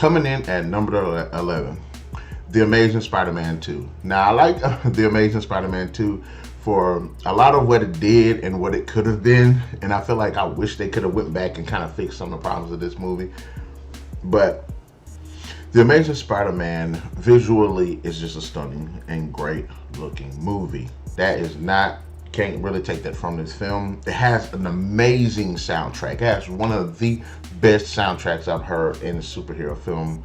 Coming in at number 11, The Amazing Spider-Man 2. Now, I like The Amazing Spider-Man 2 for a lot of what it did and what it could have been, and I feel like I wish they could have went back and kind of fixed some of the problems of this movie. But The Amazing Spider-Man visually is just a stunning and great looking movie. That is not, can't really take that from this film. It has an amazing soundtrack. It has one of the best soundtracks I've heard in a superhero film.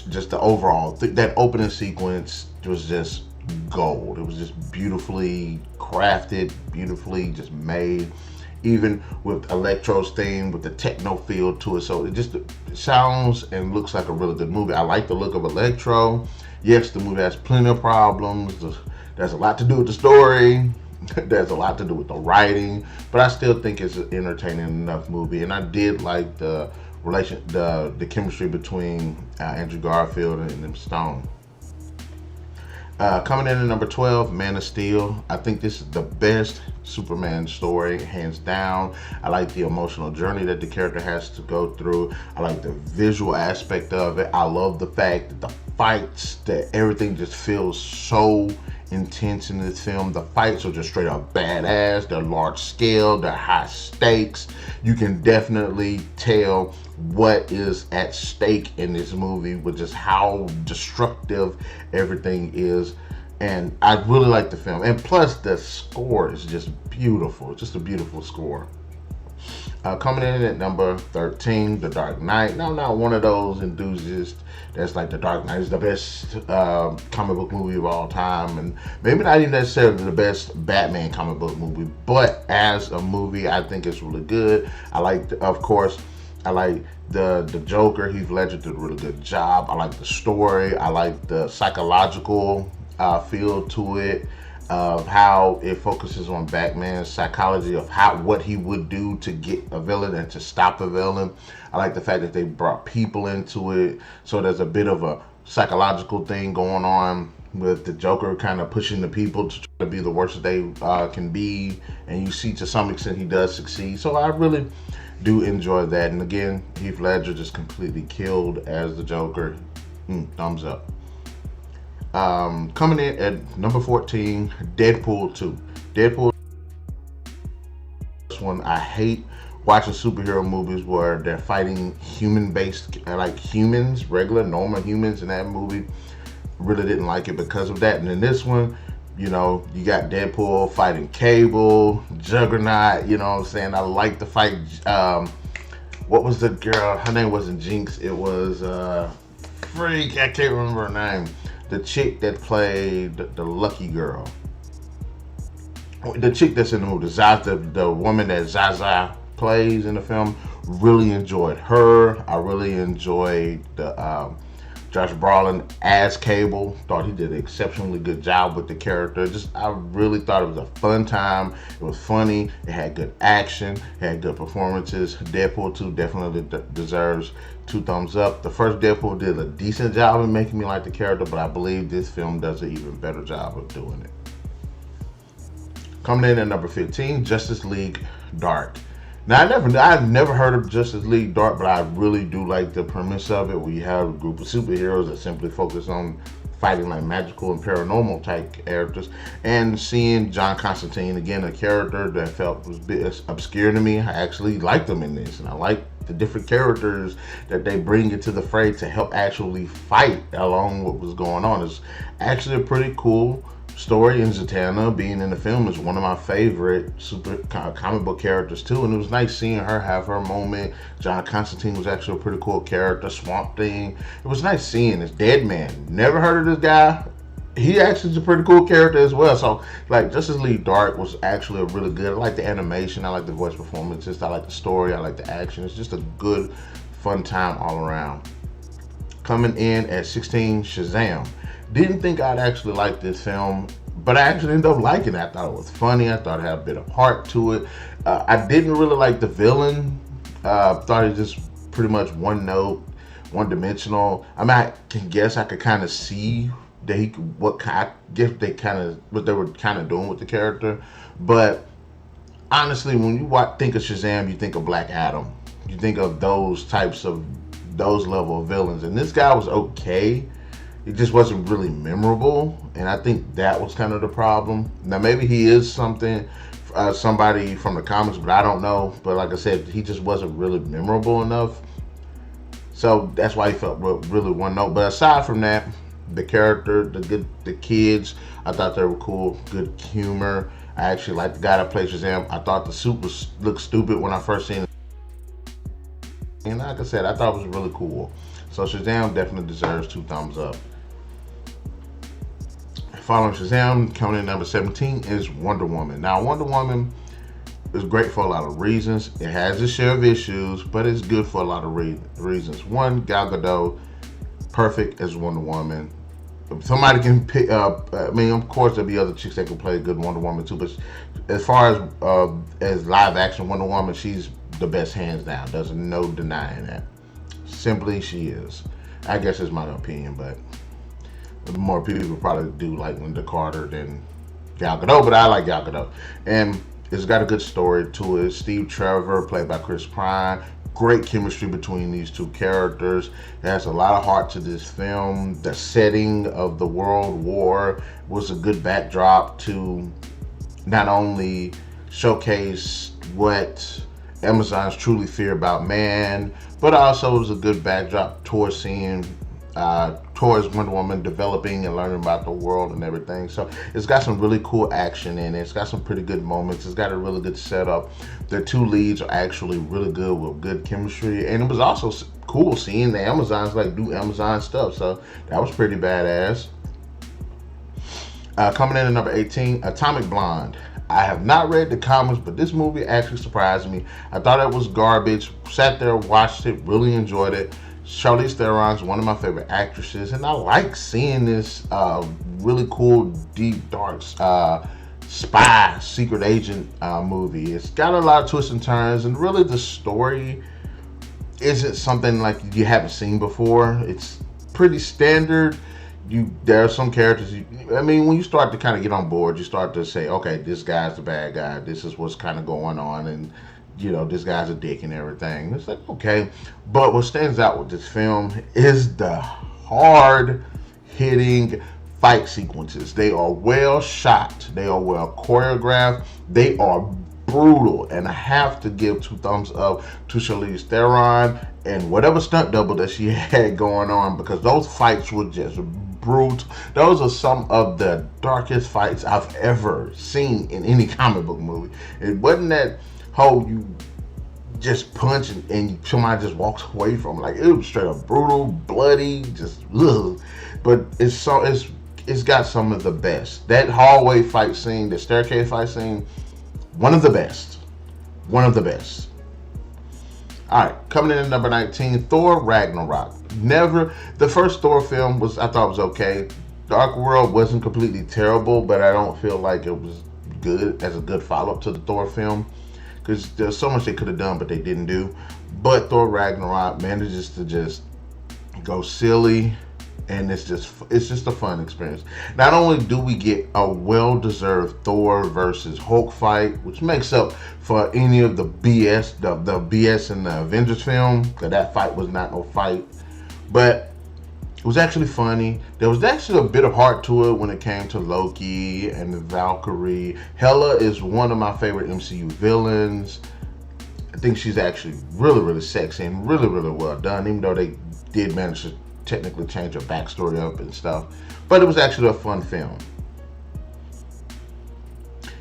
Just the overall, that opening sequence was just gold. It was just beautifully crafted, beautifully just made. Even with Electro's theme, with the techno feel to it. So it just sounds and looks like a really good movie. I like the look of Electro. Yes, the movie has plenty of problems. There's a lot to do with the story. There's a lot to do with the writing, but I still think it's an entertaining enough movie. And I did like the chemistry between Andrew Garfield and Emma Stone. Coming in at number 12, Man of Steel. I think this is the best Superman story, hands down. I like the emotional journey that the character has to go through. I like the visual aspect of it. I love the fact that the fights, that everything just feels so intense in this film. The fights are just straight up badass. They're large scale, they're high stakes. You can definitely tell what is at stake in this movie with just how destructive everything is. And I really like the film. And plus the score is just beautiful. Just a beautiful score. Coming in at number 13, The Dark Knight. Now, I'm not one of those enthusiasts that's like The Dark Knight is the best comic book movie of all time, and maybe not even necessarily the best Batman comic book movie, but as a movie, I think it's really good. I like, of course, I like the Joker. Heath Ledger did a really good job. I like the story. I like the psychological feel to it, of how it focuses on Batman's psychology of what he would do to get a villain and to stop a villain. I like the fact that they brought people into it, so there's a bit of a psychological thing going on with the Joker kind of pushing the people to try to be the worst that they can be, and you see to some extent he does succeed. So I really do enjoy that. And again, Heath Ledger just completely killed as the Joker. Thumbs up. Coming in at number 14, Deadpool 2. Deadpool, this one, I hate watching superhero movies where they're fighting human-based, like humans, regular, normal humans in that movie. Really didn't like it because of that. And in this one, you know, you got Deadpool fighting Cable, Juggernaut, you know what I'm saying? I like the fight. What was the girl? Her name wasn't Jinx. It was, freak, I can't remember her name. The chick that played the Lucky Girl. The chick that's in the movie, the woman that Zaza plays in the film, really enjoyed her. I really enjoyed the Josh Brolin as Cable. Thought he did an exceptionally good job with the character. I really thought it was a fun time. It was funny. It had good action. It had good performances. Deadpool 2 definitely deserves 2 thumbs up. The first Deadpool did a decent job of making me like the character, but I believe this film does an even better job of doing it. Coming in at number 15, Justice League Dark. Now, I've never heard of Justice League Dark, but I really do like the premise of it, where you have a group of superheroes that simply focus on fighting like magical and paranormal type characters. And seeing John Constantine, again, a character that felt was a bit obscure to me, I actually liked him in this. And I like the different characters that they bring into the fray to help actually fight along what was going on. It's actually a pretty cool story, and Zatanna being in the film is one of my favorite super comic book characters too, and it was nice seeing her have her moment. John Constantine was actually a pretty cool character. Swamp Thing, it was nice seeing this. Deadman, never heard of this guy. He actually is a pretty cool character as well. So like Justice League Dark was actually a really good. I like the animation, I like the voice performances, I like the story, I like the action. It's just a good fun time all around. Coming in at 16, Shazam. Didn't think I'd actually like this film, but I actually ended up liking it. I thought it was funny. I thought it had a bit of heart to it. I didn't really like the villain. Thought it just pretty much one note, one dimensional. I mean, I can guess I could kind of see that what they were kind of doing with the character. But honestly, when you think of Shazam, you think of Black Adam. You think of those types of those level of villains. And this guy was okay. It just wasn't really memorable, and I think that was kind of the problem. Now maybe he is somebody from the comics, but I don't know. But like I said, he just wasn't really memorable enough. So that's why he felt really one note. But aside from that, the character, the kids, I thought they were cool. Good humor. I actually liked the guy that plays Shazam. I thought the suit looked stupid when I first seen it. And like I said, I thought it was really cool. So Shazam definitely deserves 2 thumbs up. Following Shazam, coming in number 17 is Wonder Woman. Now, Wonder Woman is great for a lot of reasons. It has its share of issues, but it's good for a lot of reasons. One, Gal Gadot, perfect as Wonder Woman. If somebody can pick up, I mean, of course, there'll be other chicks that can play a good Wonder Woman too, but as far as live action Wonder Woman, she's the best hands down. There's no denying that. Simply, she is. I guess it's my opinion, but more people probably do like Linda Carter than Gal Gadot, but I like Gal Gadot. And it's got a good story to it. Steve Trevor, played by Chris Pine. Great chemistry between these two characters. It has a lot of heart to this film. The setting of the World War was a good backdrop to not only showcase what Amazons truly fear about man, but also was a good backdrop towards seeing towards Wonder Woman developing and learning about the world and everything. So it's got some really cool action in it. It's got some pretty good moments. It's got a really good setup. The 2 leads are actually really good with good chemistry, and it was also cool seeing the Amazons like do Amazon stuff. So that was pretty badass. Coming in at number 18, Atomic Blonde. I have not read the comics, but this movie actually surprised me. I thought it was garbage. Sat there, watched it, really enjoyed it. Charlize Theron's one of my favorite actresses, and I like seeing this really cool, deep, dark spy, secret agent movie. It's got a lot of twists and turns, and really the story isn't something like you haven't seen before. It's pretty standard. There are some characters, I mean, when you start to kind of get on board, you start to say, okay, this guy's the bad guy. This is what's kind of going on, and you know, this guy's a dick and everything. It's like, okay. But what stands out with this film is the hard-hitting fight sequences. They are well shot. They are well choreographed. They are brutal. And I have to give 2 thumbs up to Charlize Theron and whatever stunt double that she had going on, because those fights were just brutal. Those are some of the darkest fights I've ever seen in any comic book movie. It wasn't that you just punch and somebody just walks away from it. Like, it was straight up brutal, bloody, just ugh. But it's got some of the best. That hallway fight scene, the staircase fight scene, one of the best. Alright, coming in at number 19, Thor Ragnarok. The first Thor film I thought was okay. Dark World wasn't completely terrible, but I don't feel like it was good as a good follow-up to the Thor film, because there's so much they could have done but they didn't do. But Thor Ragnarok manages to just go silly, and it's just a fun experience. Not only do we get a well-deserved Thor versus Hulk fight, which makes up for any of the BS, the BS in the Avengers film, because that fight was not no fight, but it was actually funny. There was actually a bit of heart to it when it came to Loki and the Valkyrie. Hela is one of my favorite MCU villains. I think she's actually really, really sexy and really, really well done, even though they did manage to technically change her backstory up and stuff. But it was actually a fun film.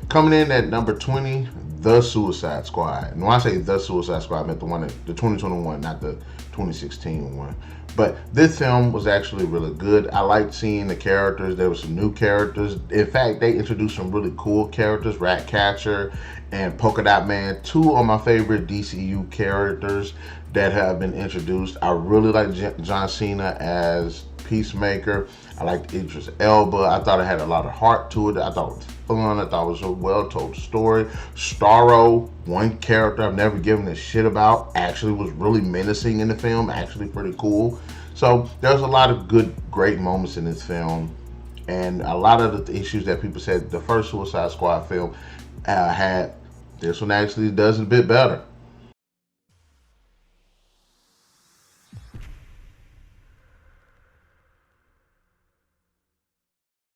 Coming in at number 20, The Suicide Squad. And when I say The Suicide Squad, I meant the 2021, not the 2016 one. But this film was actually really good. I liked seeing the characters. There were some new characters. In fact, they introduced some really cool characters, Ratcatcher and Polka Dot Man, 2 of my favorite DCU characters that have been introduced. I really like John Cena as Peacemaker. I liked Idris Elba. I thought it had a lot of heart to it. I thought it was fun. I thought it was a well-told story. Starro, one character I've never given a shit about, actually was really menacing in the film. Actually pretty cool. So there's a lot of good, great moments in this film. And a lot of the issues that people said the first Suicide Squad film had, this one actually does it a bit better.